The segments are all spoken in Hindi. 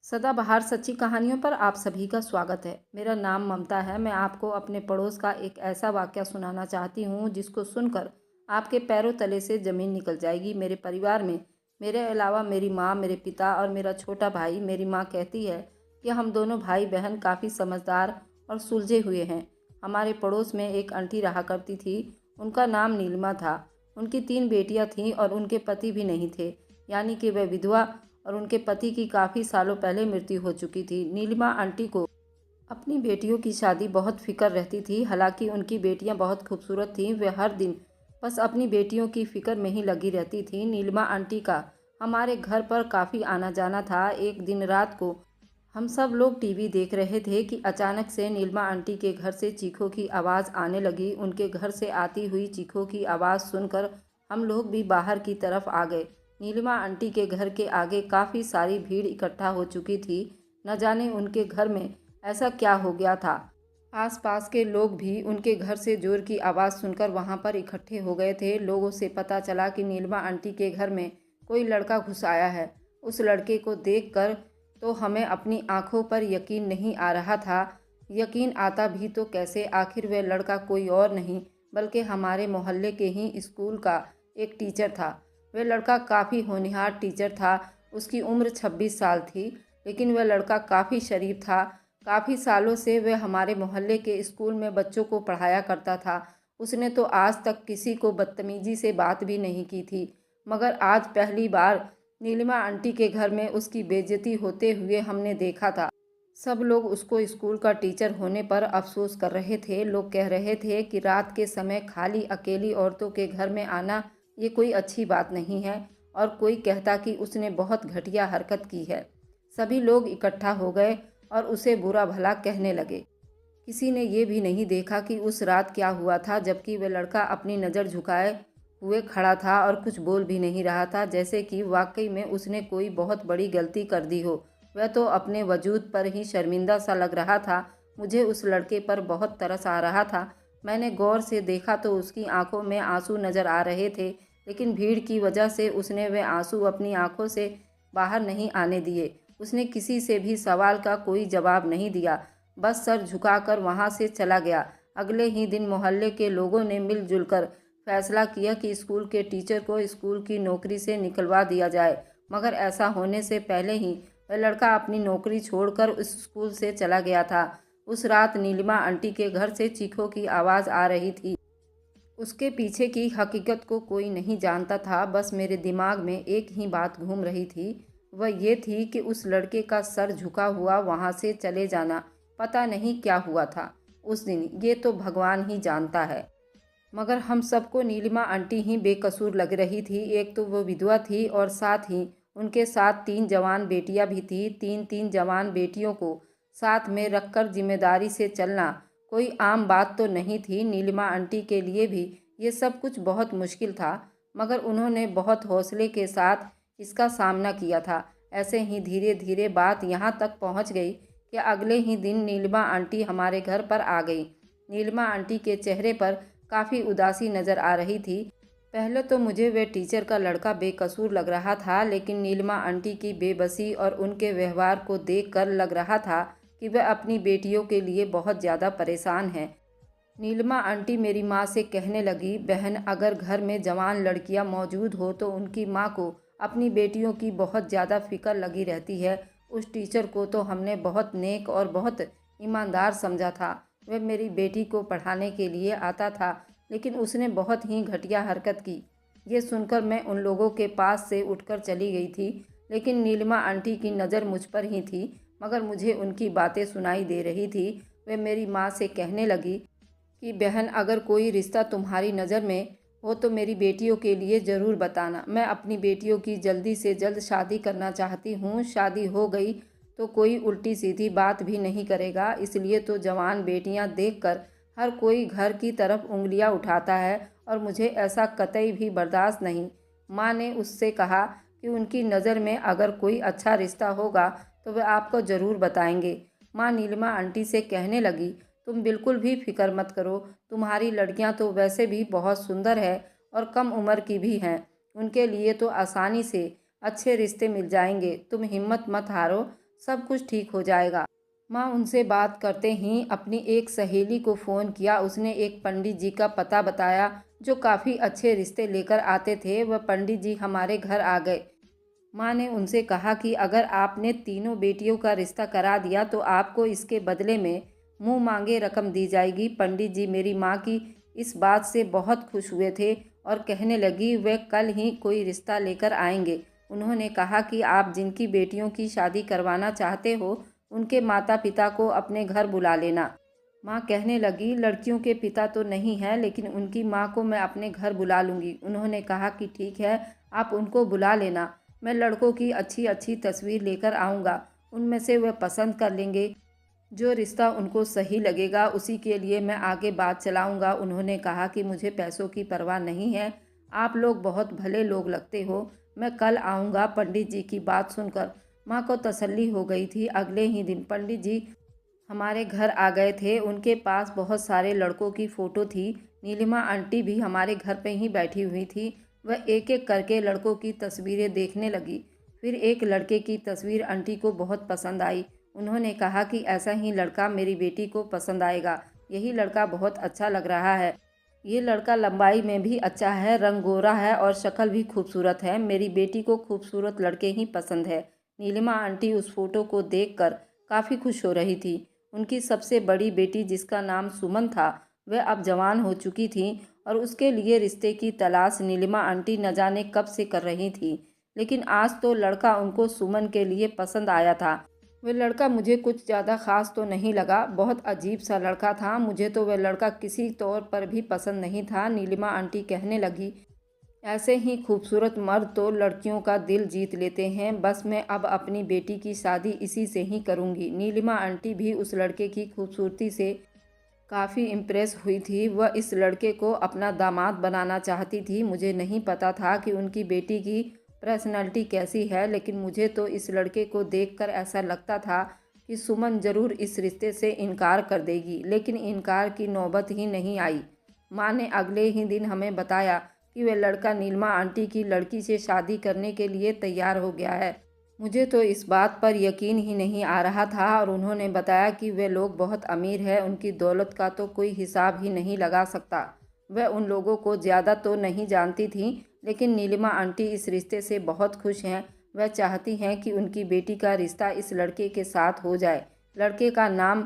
सदाबहार सच्ची कहानियों पर आप सभी का स्वागत है। मेरा नाम ममता है। मैं आपको अपने पड़ोस का एक ऐसा वाकया सुनाना चाहती हूँ जिसको सुनकर आपके पैरों तले से ज़मीन निकल जाएगी। मेरे परिवार में मेरे अलावा मेरी माँ, मेरे पिता और मेरा छोटा भाई, मेरी माँ कहती है कि हम दोनों भाई बहन काफ़ी समझदार और सुलझे हुए हैं। हमारे पड़ोस में एक आंटी रहा करती थी। उनका नाम नीलिमा था। उनकी 3 बेटियाँ थीं और उनके पति भी नहीं थे, यानी कि वह विधवा और उनके पति की काफ़ी सालों पहले मृत्यु हो चुकी थी। नीलिमा आंटी को अपनी बेटियों की शादी बहुत फिक्र रहती थी। हालांकि उनकी बेटियां बहुत खूबसूरत थीं। वे हर दिन बस अपनी बेटियों की फिक्र में ही लगी रहती थीं। नीलिमा आंटी का हमारे घर पर काफ़ी आना जाना था। एक दिन रात को हम सब लोग टीवी देख रहे थे कि अचानक से नीलिमा आंटी के घर से चीखों की आवाज़ आने लगी। उनके घर से आती हुई चीखों की आवाज़ सुनकर हम लोग भी बाहर की तरफ आ गए। नीलिमा आंटी के घर के आगे काफ़ी सारी भीड़ इकट्ठा हो चुकी थी। न जाने उनके घर में ऐसा क्या हो गया था। आसपास के लोग भी उनके घर से जोर की आवाज़ सुनकर वहां पर इकट्ठे हो गए थे। लोगों से पता चला कि नीलिमा आंटी के घर में कोई लड़का घुस आया है। उस लड़के को देखकर तो हमें अपनी आंखों पर यकीन नहीं आ रहा था। यकीन आता भी तो कैसे, आखिर वह लड़का कोई और नहीं बल्कि हमारे मोहल्ले के ही स्कूल का एक टीचर था। वह लड़का काफ़ी होनहार टीचर था। उसकी उम्र 26 साल थी, लेकिन वह लड़का काफ़ी शरीफ था। काफ़ी सालों से वह हमारे मोहल्ले के स्कूल में बच्चों को पढ़ाया करता था। उसने तो आज तक किसी को बदतमीजी से बात भी नहीं की थी, मगर आज पहली बार नीलिमा आंटी के घर में उसकी बेइज्जती होते हुए हमने देखा था। सब लोग उसको स्कूल का टीचर होने पर अफसोस कर रहे थे। लोग कह रहे थे कि रात के समय खाली अकेली औरतों के घर में आना ये कोई अच्छी बात नहीं है, और कोई कहता कि उसने बहुत घटिया हरकत की है। सभी लोग इकट्ठा हो गए और उसे बुरा भला कहने लगे। किसी ने ये भी नहीं देखा कि उस रात क्या हुआ था, जबकि वह लड़का अपनी नज़र झुकाए हुए खड़ा था और कुछ बोल भी नहीं रहा था, जैसे कि वाकई में उसने कोई बहुत बड़ी गलती कर दी हो। वह तो अपने वजूद पर ही शर्मिंदा सा लग रहा था। मुझे उस लड़के पर बहुत तरस आ रहा था। मैंने गौर से देखा तो उसकी आंखों में आंसू नज़र आ रहे थे, लेकिन भीड़ की वजह से उसने वे आंसू अपनी आंखों से बाहर नहीं आने दिए। उसने किसी से भी सवाल का कोई जवाब नहीं दिया, बस सर झुकाकर वहां से चला गया। अगले ही दिन मोहल्ले के लोगों ने मिलजुल कर फैसला किया कि स्कूल के टीचर को स्कूल की नौकरी से निकलवा दिया जाए, मगर ऐसा होने से पहले ही वह लड़का अपनी नौकरी छोड़कर उस स्कूल से चला गया था। उस रात नीलिमा आंटी के घर से चीखों की आवाज़ आ रही थी। उसके पीछे की हकीकत को कोई नहीं जानता था। बस मेरे दिमाग में एक ही बात घूम रही थी, वह ये थी कि उस लड़के का सर झुका हुआ वहाँ से चले जाना। पता नहीं क्या हुआ था उस दिन, ये तो भगवान ही जानता है। मगर हम सबको नीलिमा आंटी ही बेकसूर लग रही थी। एक तो वो विधवा थी और साथ ही उनके साथ 3 जवान बेटियां भी थी। 3 जवान बेटियों को साथ में रखकर जिम्मेदारी से चलना कोई आम बात तो नहीं थी। नीलिमा आंटी के लिए भी ये सब कुछ बहुत मुश्किल था, मगर उन्होंने बहुत हौसले के साथ इसका सामना किया था। ऐसे ही धीरे धीरे बात यहाँ तक पहुँच गई कि अगले ही दिन नीलिमा आंटी हमारे घर पर आ गई। नीलिमा आंटी के चेहरे पर काफ़ी उदासी नज़र आ रही थी। पहले तो मुझे वह टीचर का लड़का बेकसूर लग रहा था, लेकिन नीलिमा आंटी की बेबसी और उनके व्यवहार को देखकर लग रहा था कि वह अपनी बेटियों के लिए बहुत ज़्यादा परेशान हैं। नीलिमा आंटी मेरी माँ से कहने लगी, बहन, अगर घर में जवान लड़कियाँ मौजूद हो तो उनकी माँ को अपनी बेटियों की बहुत ज़्यादा फिक्र लगी रहती है। उस टीचर को तो हमने बहुत नेक और बहुत ईमानदार समझा था। वह मेरी बेटी को पढ़ाने के लिए आता था, लेकिन उसने बहुत ही घटिया हरकत की। ये सुनकर मैं उन लोगों के पास से उठकर चली गई थी, लेकिन नीलिमा आंटी की नज़र मुझ पर ही थी, मगर मुझे उनकी बातें सुनाई दे रही थी। वे मेरी माँ से कहने लगी कि बहन, अगर कोई रिश्ता तुम्हारी नज़र में हो तो मेरी बेटियों के लिए ज़रूर बताना। मैं अपनी बेटियों की जल्दी से जल्द शादी करना चाहती हूँ। शादी हो गई तो कोई उल्टी सीधी बात भी नहीं करेगा, इसलिए तो जवान बेटियाँ देखकर हर कोई घर की तरफ उंगलियाँ उठाता है, और मुझे ऐसा कतई भी बर्दाश्त नहीं। माँ ने उससे कहा कि उनकी नज़र में अगर कोई अच्छा रिश्ता होगा तो वे आपको ज़रूर बताएंगे। माँ नीलिमा आंटी से कहने लगी, तुम बिल्कुल भी फिक्र मत करो, तुम्हारी लड़कियां तो वैसे भी बहुत सुंदर है और कम उम्र की भी हैं। उनके लिए तो आसानी से अच्छे रिश्ते मिल जाएंगे। तुम हिम्मत मत हारो, सब कुछ ठीक हो जाएगा। माँ उनसे बात करते ही अपनी एक सहेली को फ़ोन किया। उसने एक पंडित जी का पता बताया जो काफ़ी अच्छे रिश्ते लेकर आते थे। वह पंडित जी हमारे घर आ गए। माँ ने उनसे कहा कि अगर आपने तीनों बेटियों का रिश्ता करा दिया तो आपको इसके बदले में मुंह मांगे रकम दी जाएगी। पंडित जी मेरी माँ की इस बात से बहुत खुश हुए थे और कहने लगी वे कल ही कोई रिश्ता लेकर आएंगे। उन्होंने कहा कि आप जिनकी बेटियों की शादी करवाना चाहते हो उनके माता पिता को अपने घर बुला लेना। माँ कहने लगी लड़कियों के पिता तो नहीं है लेकिन उनकी माँ को मैं अपने घर बुला लूँगी। उन्होंने कहा कि ठीक है, आप उनको बुला लेना। मैं लड़कों की अच्छी अच्छी तस्वीर लेकर आऊँगा, उनमें से वे पसंद कर लेंगे। जो रिश्ता उनको सही लगेगा उसी के लिए मैं आगे बात चलाऊँगा। उन्होंने कहा कि मुझे पैसों की परवाह नहीं है, आप लोग बहुत भले लोग लगते हो, मैं कल आऊँगा। पंडित जी की बात सुनकर माँ को तसल्ली हो गई थी। अगले ही दिन पंडित जी हमारे घर आ गए थे। उनके पास बहुत सारे लड़कों की फ़ोटो थी। नीलिमा आंटी भी हमारे घर पे ही बैठी हुई थी। वह एक एक करके लड़कों की तस्वीरें देखने लगी। फिर एक लड़के की तस्वीर आंटी को बहुत पसंद आई। उन्होंने कहा कि ऐसा ही लड़का मेरी बेटी को पसंद आएगा। यही लड़का बहुत अच्छा लग रहा है। ये लड़का लंबाई में भी अच्छा है, रंग गोरा है और शक्ल भी खूबसूरत है। मेरी बेटी को खूबसूरत लड़के ही पसंद है। नीलिमा आंटी उस फोटो को देखकर काफ़ी खुश हो रही थी। उनकी सबसे बड़ी बेटी जिसका नाम सुमन था वह अब जवान हो चुकी थी और उसके लिए रिश्ते की तलाश नीलिमा आंटी न जाने कब से कर रही थी। लेकिन आज तो लड़का उनको सुमन के लिए पसंद आया था। वह लड़का मुझे कुछ ज़्यादा ख़ास तो नहीं लगा, बहुत अजीब सा लड़का था। मुझे तो वह लड़का किसी तौर पर भी पसंद नहीं था। नीलिमा आंटी कहने लगी ऐसे ही खूबसूरत मर्द तो लड़कियों का दिल जीत लेते हैं। बस मैं अब अपनी बेटी की शादी इसी से ही करूंगी। नीलिमा आंटी भी उस लड़के की खूबसूरती से काफ़ी इम्प्रेस हुई थी। वह इस लड़के को अपना दामाद बनाना चाहती थी। मुझे नहीं पता था कि उनकी बेटी की पर्सनालिटी कैसी है, लेकिन मुझे तो इस लड़के को देखकर ऐसा लगता था कि सुमन ज़रूर इस रिश्ते से इनकार कर देगी। लेकिन इनकार की नौबत ही नहीं आई। माँ ने अगले ही दिन हमें बताया कि वह लड़का नीलिमा आंटी की लड़की से शादी करने के लिए तैयार हो गया है। मुझे तो इस बात पर यकीन ही नहीं आ रहा था और उन्होंने बताया कि वे लोग बहुत अमीर हैं, उनकी दौलत का तो कोई हिसाब ही नहीं लगा सकता। वह उन लोगों को ज़्यादा तो नहीं जानती थी, लेकिन नीलिमा आंटी इस रिश्ते से बहुत खुश हैं। वह चाहती हैं कि उनकी बेटी का रिश्ता इस लड़के के साथ हो जाए। लड़के का नाम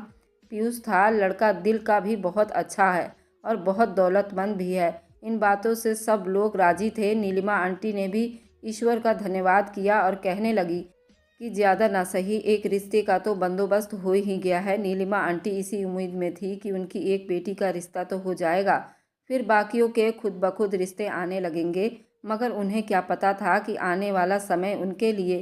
पीयूष था। लड़का दिल का भी बहुत अच्छा है और बहुत दौलतमंद भी है। इन बातों से सब लोग राजी थे। नीलिमा आंटी ने भी ईश्वर का धन्यवाद किया और कहने लगी कि ज़्यादा ना सही एक रिश्ते का तो बंदोबस्त हो ही गया है। नीलिमा आंटी इसी उम्मीद में थी कि उनकी एक बेटी का रिश्ता तो हो जाएगा, फिर बाकियों के खुद ब खुद रिश्ते आने लगेंगे। मगर उन्हें क्या पता था कि आने वाला समय उनके लिए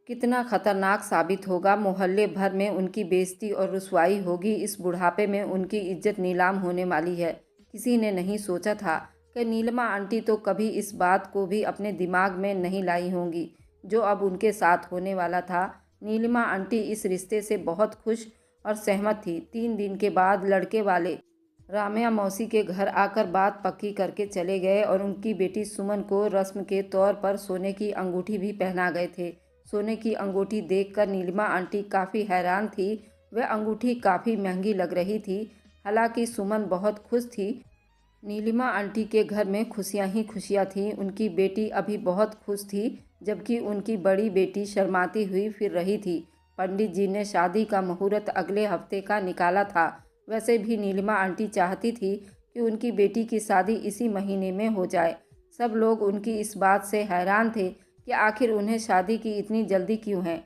कितना खतरनाक साबित होगा। मोहल्ले भर में उनकी बेइज्जती और रुसवाई होगी। इस बुढ़ापे में उनकी इज्जत नीलाम होने वाली है। किसी ने नहीं सोचा था कि नीलिमा आंटी तो कभी इस बात को भी अपने दिमाग में नहीं लाई होंगी जो अब उनके साथ होने वाला था। नीलिमा आंटी इस रिश्ते से बहुत खुश और सहमत थी। 3 दिन के बाद लड़के वाले राम्या मौसी के घर आकर बात पक्की करके चले गए और उनकी बेटी सुमन को रस्म के तौर पर सोने की अंगूठी भी पहना गए थे। सोने की अंगूठी देखकर नीलिमा आंटी काफ़ी हैरान थी। वह अंगूठी काफ़ी महंगी लग रही थी। हालांकि सुमन बहुत खुश थी। नीलिमा आंटी के घर में खुशियां ही खुशियां थीं। उनकी बेटी अभी बहुत खुश थी, जबकि उनकी बड़ी बेटी शर्माती हुई फिर रही थी। पंडित जी ने शादी का मुहूर्त अगले हफ्ते का निकाला था। वैसे भी नीलिमा आंटी चाहती थी कि उनकी बेटी की शादी इसी महीने में हो जाए। सब लोग उनकी इस बात से हैरान थे कि आखिर उन्हें शादी की इतनी जल्दी क्यों है।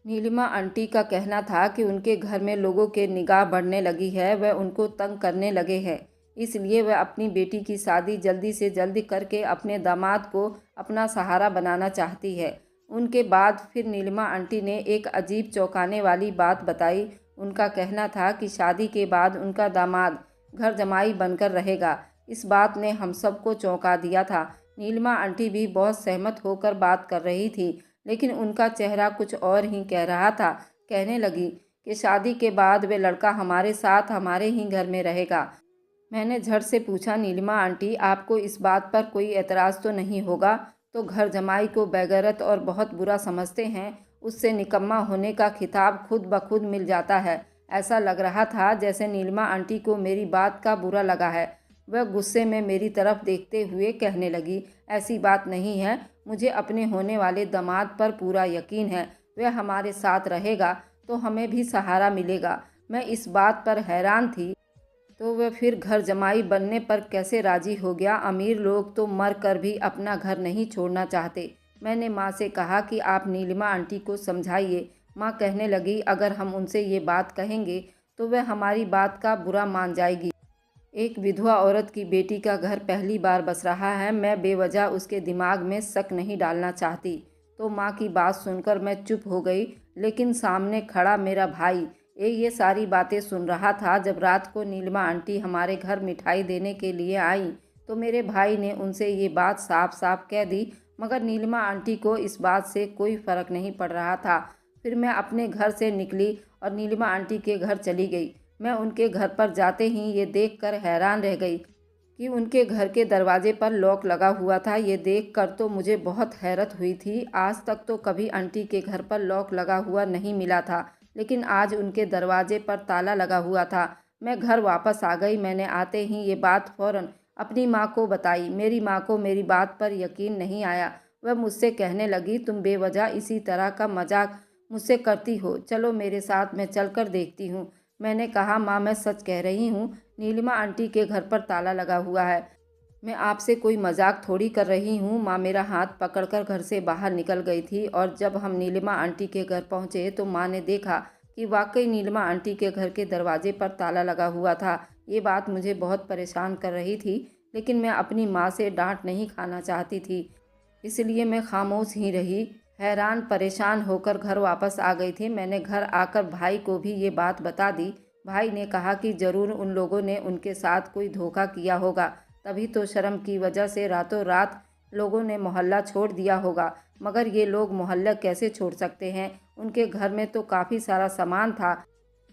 नीलिमा आंटी का कहना था कि उनके घर में लोगों के निगाह बढ़ने लगी है, वह उनको तंग करने लगे हैं। इसलिए वह अपनी बेटी की शादी जल्दी से जल्दी करके अपने दामाद को अपना सहारा बनाना चाहती है। उनके बाद फिर नीलिमा आंटी ने एक अजीब चौंकाने वाली बात बताई। उनका कहना था कि शादी के बाद उनका दामाद घर जमाई बनकर रहेगा। इस बात ने हम सबको चौंका दिया था। नीलिमा आंटी भी बहुत सहमत होकर बात कर रही थी, लेकिन उनका चेहरा कुछ और ही कह रहा था। कहने लगी कि शादी के बाद वे लड़का हमारे साथ हमारे ही घर में रहेगा। मैंने झट से पूछा नीलिमा आंटी, आपको इस बात पर कोई एतराज़ तो नहीं होगा? तो घर जमाई को बेगैरत और बहुत बुरा समझते हैं उससे निकम्मा होने का खिताब खुद ब खुद मिल जाता है। ऐसा लग रहा था जैसे नीलिमा आंटी को मेरी बात का बुरा लगा है। वह गुस्से में मेरी तरफ देखते हुए कहने लगी, ऐसी बात नहीं है, मुझे अपने होने वाले दामाद पर पूरा यकीन है। वह हमारे साथ रहेगा तो हमें भी सहारा मिलेगा। मैं इस बात पर हैरान थी तो वह फिर घर जमाई बनने पर कैसे राजी हो गया। अमीर लोग तो मर कर भी अपना घर नहीं छोड़ना चाहते। मैंने माँ से कहा कि आप नीलिमा आंटी को समझाइए। माँ कहने लगी, अगर हम उनसे ये बात कहेंगे तो वह हमारी बात का बुरा मान जाएगी। एक विधवा औरत की बेटी का घर पहली बार बस रहा है, मैं बेवजह उसके दिमाग में शक नहीं डालना चाहती। तो माँ की बात सुनकर मैं चुप हो गई, लेकिन सामने खड़ा मेरा भाई ये सारी बातें सुन रहा था। जब रात को नीलिमा आंटी हमारे घर मिठाई देने के लिए आई तो मेरे भाई ने उनसे ये बात साफ साफ कह दी, मगर नीलिमा आंटी को इस बात से कोई फ़र्क नहीं पड़ रहा था। फिर मैं अपने घर से निकली और नीलिमा आंटी के घर चली गई। मैं उनके घर पर जाते ही ये देखकर हैरान रह गई कि उनके घर के दरवाजे पर लॉक लगा हुआ था। ये देखकर तो मुझे बहुत हैरत हुई थी। आज तक तो कभी आंटी के घर पर लॉक लगा हुआ नहीं मिला था, लेकिन आज उनके दरवाजे पर ताला लगा हुआ था। मैं घर वापस आ गई। मैंने आते ही ये बात फ़ौरन अपनी माँ को बताई। मेरी माँ को मेरी बात पर यकीन नहीं आया। वह मुझसे कहने लगी, तुम बेवजह इसी तरह का मजाक मुझसे करती हो, चलो मेरे साथ, मैं चलकर देखती हूँ। मैंने कहा, माँ मैं सच कह रही हूँ, नीलिमा आंटी के घर पर ताला लगा हुआ है। मैं आपसे कोई मजाक थोड़ी कर रही हूँ। माँ मेरा हाथ पकड़कर घर से बाहर निकल गई थी और जब हम नीलिमा आंटी के घर पहुँचे तो माँ ने देखा कि वाकई नीलिमा आंटी के घर के दरवाजे पर ताला लगा हुआ था। ये बात मुझे बहुत परेशान कर रही थी, लेकिन मैं अपनी माँ से डांट नहीं खाना चाहती थी, इसलिए मैं खामोश ही रही। हैरान परेशान होकर घर वापस आ गई थी। मैंने घर आकर भाई को भी ये बात बता दी। भाई ने कहा कि ज़रूर उन लोगों ने उनके साथ कोई धोखा किया होगा, तभी तो शर्म की वजह से रातों रात लोगों ने मोहल्ला छोड़ दिया होगा। मगर ये लोग मोहल्ला कैसे छोड़ सकते हैं? उनके घर में तो काफ़ी सारा सामान था,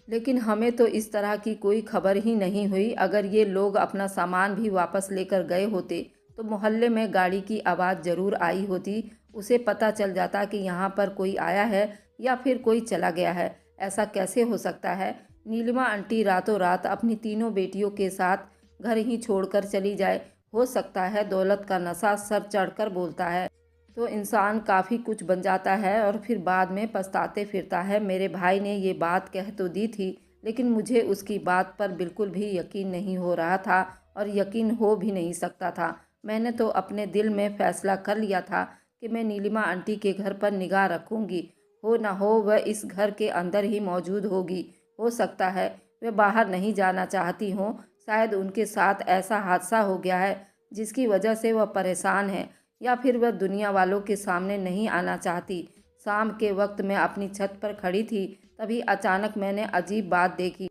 लेकिन हमें तो इस तरह की कोई खबर ही नहीं हुई। अगर ये लोग अपना सामान भी वापस लेकर गए होते तो मोहल्ले में गाड़ी की आवाज़ ज़रूर आई होती। उसे पता चल जाता कि यहाँ पर कोई आया है या फिर कोई चला गया है। ऐसा कैसे हो सकता है? नीलिमा आंटी रातों रात अपनी तीनों बेटियों के साथ घर ही छोड़कर चली जाए। हो सकता है दौलत का नशा सर चढ़कर बोलता है तो इंसान काफ़ी कुछ बन जाता है और फिर बाद में पछताते फिरता है। मेरे भाई ने ये बात कह तो दी थी, लेकिन मुझे उसकी बात पर बिल्कुल भी यकीन नहीं हो रहा था और यकीन हो भी नहीं सकता था। मैंने तो अपने दिल में फ़ैसला कर लिया था कि मैं नीलिमा आंटी के घर पर निगाह रखूंगी। हो ना हो वह इस घर के अंदर ही मौजूद होगी। हो सकता है वे बाहर नहीं जाना चाहती हों। शायद उनके साथ ऐसा हादसा हो गया है जिसकी वजह से वह परेशान है, या फिर वह दुनिया वालों के सामने नहीं आना चाहती। शाम के वक्त मैं अपनी छत पर खड़ी थी, तभी अचानक मैंने अजीब बात देखी।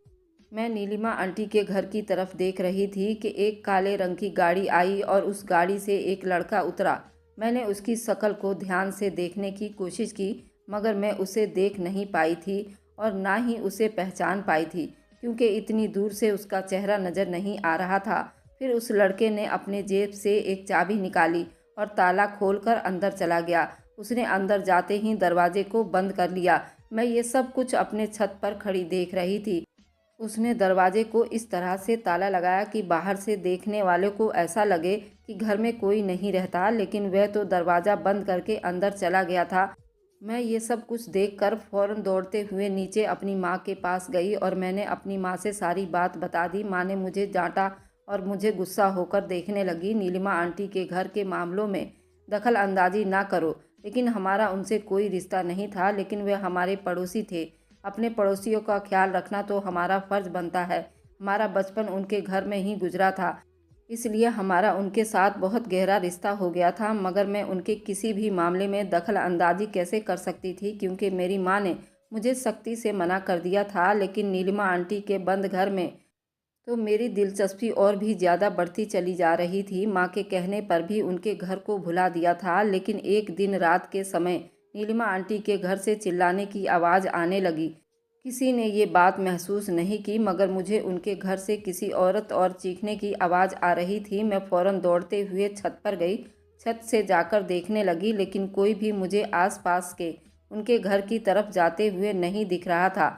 मैं नीलिमा आंटी के घर की तरफ देख रही थी कि एक काले रंग की गाड़ी आई और उस गाड़ी से एक लड़का उतरा। मैंने उसकी शक्ल को ध्यान से देखने की कोशिश की, मगर मैं उसे देख नहीं पाई थी और ना ही उसे पहचान पाई थी, क्योंकि इतनी दूर से उसका चेहरा नज़र नहीं आ रहा था। फिर उस लड़के ने अपने जेब से एक चाबी निकाली और ताला खोलकर अंदर चला गया। उसने अंदर जाते ही दरवाजे को बंद कर लिया। मैं ये सब कुछ अपने छत पर खड़ी देख रही थी। उसने दरवाजे को इस तरह से ताला लगाया कि बाहर से देखने वाले को ऐसा लगे कि घर में कोई नहीं रहता, लेकिन वह तो दरवाज़ा बंद करके अंदर चला गया था। मैं ये सब कुछ देखकर फ़ौरन दौड़ते हुए नीचे अपनी माँ के पास गई और मैंने अपनी माँ से सारी बात बता दी। माँ ने मुझे डांटा और मुझे गुस्सा होकर देखने लगी। नीलिमा आंटी के घर के मामलों में दखल अंदाजी ना करो। लेकिन हमारा उनसे कोई रिश्ता नहीं था, लेकिन वे हमारे पड़ोसी थे। अपने पड़ोसियों का ख्याल रखना तो हमारा फ़र्ज़ बनता है। हमारा बचपन उनके घर में ही गुजरा था, इसलिए हमारा उनके साथ बहुत गहरा रिश्ता हो गया था। मगर मैं उनके किसी भी मामले में दखल अंदाजी कैसे कर सकती थी, क्योंकि मेरी माँ ने मुझे सख्ती से मना कर दिया था। लेकिन नीलिमा आंटी के बंद घर में तो मेरी दिलचस्पी और भी ज़्यादा बढ़ती चली जा रही थी। माँ के कहने पर भी उनके घर को भुला दिया था। लेकिन एक दिन रात के समय नीलिमा आंटी के घर से चिल्लाने की आवाज़ आने लगी। किसी ने ये बात महसूस नहीं की, मगर मुझे उनके घर से किसी औरत और चीखने की आवाज़ आ रही थी। मैं फ़ौरन दौड़ते हुए छत पर गई। छत से जाकर देखने लगी, लेकिन कोई भी मुझे आसपास के उनके घर की तरफ जाते हुए नहीं दिख रहा था।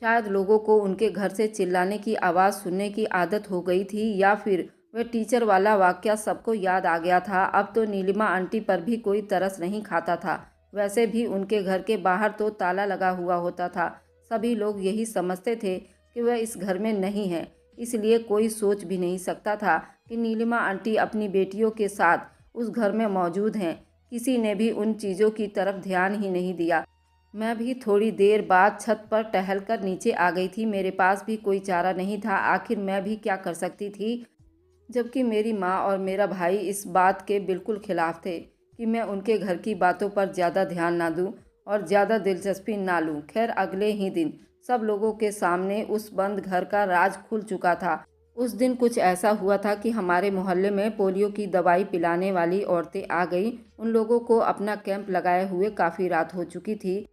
शायद लोगों को उनके घर से चिल्लाने की आवाज़ सुनने की आदत हो गई थी, या फिर वह टीचर वाला वाकया सबको याद आ गया था। अब तो नीलिमा आंटी पर भी कोई तरस नहीं खाता था। वैसे भी उनके घर के बाहर तो ताला लगा हुआ होता था। सभी लोग यही समझते थे कि वह इस घर में नहीं है, इसलिए कोई सोच भी नहीं सकता था कि नीलिमा आंटी अपनी बेटियों के साथ उस घर में मौजूद हैं। किसी ने भी उन चीज़ों की तरफ ध्यान ही नहीं दिया। मैं भी थोड़ी देर बाद छत पर टहलकर नीचे आ गई थी। मेरे पास भी कोई चारा नहीं था। आखिर मैं भी क्या कर सकती थी, जबकि मेरी माँ और मेरा भाई इस बात के बिल्कुल खिलाफ थे कि मैं उनके घर की बातों पर ज़्यादा ध्यान ना दूं और ज़्यादा दिलचस्पी ना लूं। खैर, अगले ही दिन सब लोगों के सामने उस बंद घर का राज खुल चुका था। उस दिन कुछ ऐसा हुआ था कि हमारे मोहल्ले में पोलियो की दवाई पिलाने वाली औरतें आ गईं। उन लोगों को अपना कैंप लगाए हुए काफ़ी रात हो चुकी थी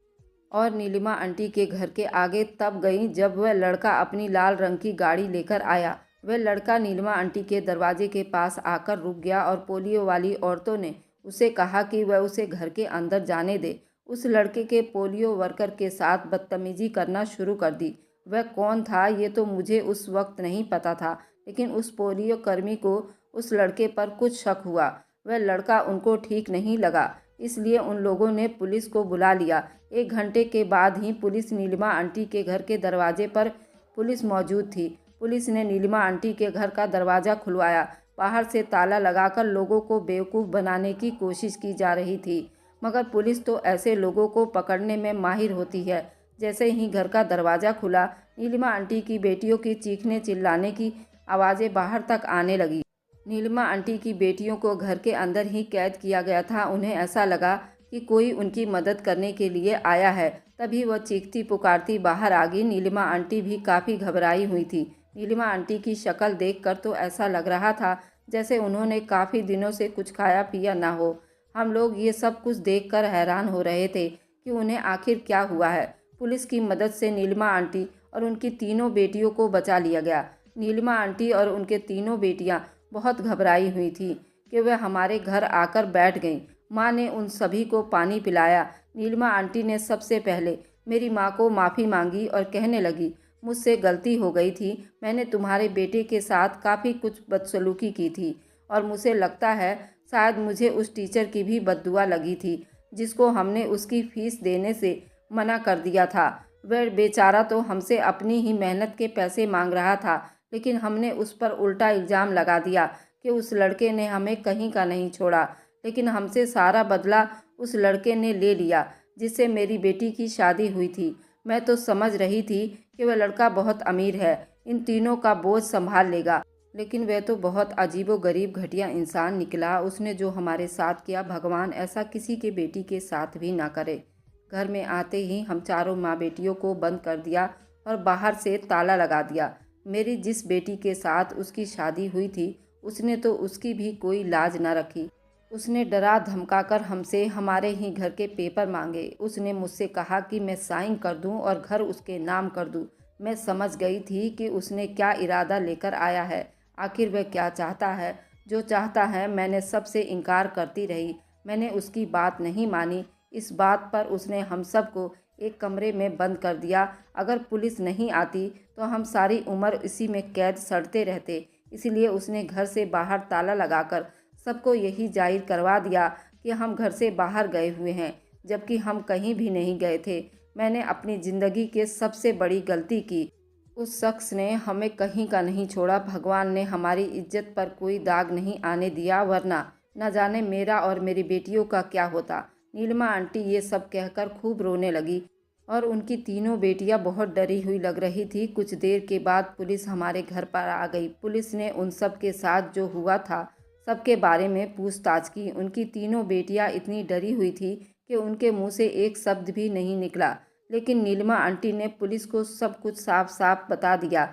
और नीलिमा आंटी के घर के आगे तब गई जब वह लड़का अपनी लाल रंग की गाड़ी लेकर आया। वह लड़का नीलिमा आंटी के दरवाजे के पास आकर रुक गया और पोलियो वाली औरतों ने उसे कहा कि वह उसे घर के अंदर जाने दे। उस लड़के के पोलियो वर्कर के साथ बदतमीजी करना शुरू कर दी। वह कौन था ये तो मुझे उस वक्त नहीं पता था, लेकिन उस पोलियो कर्मी को उस लड़के पर कुछ शक हुआ। वह लड़का उनको ठीक नहीं लगा, इसलिए उन लोगों ने पुलिस को बुला लिया। 1 घंटे के बाद ही पुलिस नीलिमा आंटी के घर के दरवाजे पर पुलिस मौजूद थी। पुलिस ने नीलिमा आंटी के घर का दरवाज़ा खुलवाया। बाहर से ताला लगाकर लोगों को बेवकूफ़ बनाने की कोशिश की जा रही थी, मगर पुलिस तो ऐसे लोगों को पकड़ने में माहिर होती है। जैसे ही घर का दरवाज़ा खुला, नीलिमा आंटी की बेटियों की चीखने चिल्लाने की आवाज़ें बाहर तक आने लगी। नीलिमा आंटी की बेटियों को घर के अंदर ही कैद किया गया था। उन्हें ऐसा लगा कि कोई उनकी मदद करने के लिए आया है, तभी वह चीखती पुकारती बाहर आ गई। नीलिमा आंटी भी काफ़ी घबराई हुई थी। नीलिमा आंटी की शक्ल देखकर तो ऐसा लग रहा था जैसे उन्होंने काफ़ी दिनों से कुछ खाया पिया ना हो। हम लोग ये सब कुछ देखकर हैरान हो रहे थे कि उन्हें आखिर क्या हुआ है। पुलिस की मदद से नीलिमा आंटी और उनकी तीनों बेटियों को बचा लिया गया। नीलिमा आंटी और उनके तीनों बेटियां बहुत घबराई हुई थी कि वह हमारे घर आकर बैठ गईं। माँ ने उन सभी को पानी पिलाया। नीलिमा आंटी ने सबसे पहले मेरी माँ को माफ़ी मांगी और कहने लगी, मुझसे गलती हो गई थी। मैंने तुम्हारे बेटे के साथ काफ़ी कुछ बदसलूकी की थी और मुझे लगता है शायद मुझे उस टीचर की भी बद्दुआ लगी थी, जिसको हमने उसकी फ़ीस देने से मना कर दिया था। वह बेचारा तो हमसे अपनी ही मेहनत के पैसे मांग रहा था, लेकिन हमने उस पर उल्टा इल्ज़ाम लगा दिया कि उस लड़के ने हमें कहीं का नहीं छोड़ा। लेकिन हमसे सारा बदला उस लड़के ने ले लिया जिससे मेरी बेटी की शादी हुई थी। मैं तो समझ रही थी कि वह लड़का बहुत अमीर है, इन तीनों का बोझ संभाल लेगा, लेकिन वह तो बहुत अजीबोगरीब घटिया इंसान निकला। उसने जो हमारे साथ किया, भगवान ऐसा किसी के बेटी के साथ भी ना करे। घर में आते ही हम चारों माँ बेटियों को बंद कर दिया और बाहर से ताला लगा दिया। मेरी जिस बेटी के साथ उसकी शादी हुई थी, उसने तो उसकी भी कोई लाज न रखी। उसने डरा धमकाकर हमसे हमारे ही घर के पेपर मांगे। उसने मुझसे कहा कि मैं साइन कर दूं और घर उसके नाम कर दूं। मैं समझ गई थी कि उसने क्या इरादा लेकर आया है। आखिर वह क्या चाहता है। जो चाहता है, मैंने सबसे इनकार करती रही। मैंने उसकी बात नहीं मानी। इस बात पर उसने हम सबको एक कमरे में बंद कर दिया। अगर पुलिस नहीं आती तो हम सारी उम्र इसी में कैद सड़ते रहते। इसलिए उसने घर से बाहर ताला लगाकर सबको यही जाहिर करवा दिया कि हम घर से बाहर गए हुए हैं, जबकि हम कहीं भी नहीं गए थे। मैंने अपनी ज़िंदगी के सबसे बड़ी गलती की। उस शख्स ने हमें कहीं का नहीं छोड़ा। भगवान ने हमारी इज्जत पर कोई दाग नहीं आने दिया, वरना न जाने मेरा और मेरी बेटियों का क्या होता। नीलिमा आंटी ये सब कहकर खूब रोने लगी और उनकी तीनों बेटियां बहुत डरी हुई लग रही थी। कुछ देर के बाद पुलिस हमारे घर पर आ गई। पुलिस ने उन सब के साथ जो हुआ था सबके बारे में पूछताछ की। उनकी तीनों बेटियां इतनी डरी हुई थी कि उनके मुंह से एक शब्द भी नहीं निकला, लेकिन नीलिमा आंटी ने पुलिस को सब कुछ साफ साफ बता दिया।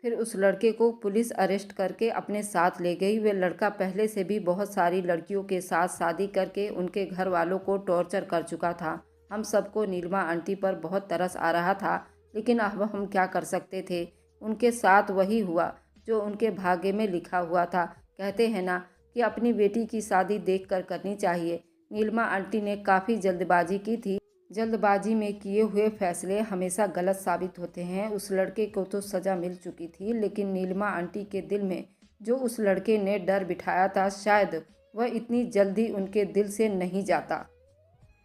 फिर उस लड़के को पुलिस अरेस्ट करके अपने साथ ले गई। वह लड़का पहले से भी बहुत सारी लड़कियों के साथ शादी करके उनके घर वालों को टॉर्चर कर चुका था। हम सबको नीलिमा आंटी पर बहुत तरस आ रहा था, लेकिन अब हम क्या कर सकते थे। उनके साथ वही हुआ जो उनके भाग्य में लिखा हुआ था। कहते हैं ना कि अपनी बेटी की शादी देखकर करनी चाहिए। नीलिमा आंटी ने काफ़ी जल्दबाजी की थी, जल्दबाजी में किए हुए फैसले हमेशा गलत साबित होते हैं। उस लड़के को तो सज़ा मिल चुकी थी, लेकिन नीलिमा आंटी के दिल में जो उस लड़के ने डर बिठाया था, शायद वह इतनी जल्दी उनके दिल से नहीं जाता।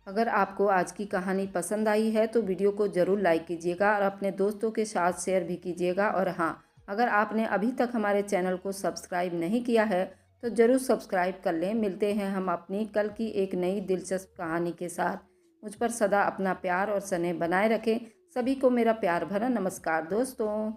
अगर आपको आज की कहानी पसंद आई है तो वीडियो को ज़रूर लाइक कीजिएगा और अपने दोस्तों के साथ शेयर भी कीजिएगा। और हाँ, अगर आपने अभी तक हमारे चैनल को सब्सक्राइब नहीं किया है तो ज़रूर सब्सक्राइब कर लें। मिलते हैं हम अपनी कल की एक नई दिलचस्प कहानी के साथ। मुझ पर सदा अपना प्यार और स्नेह बनाए रखें। सभी को मेरा प्यार भरा नमस्कार दोस्तों।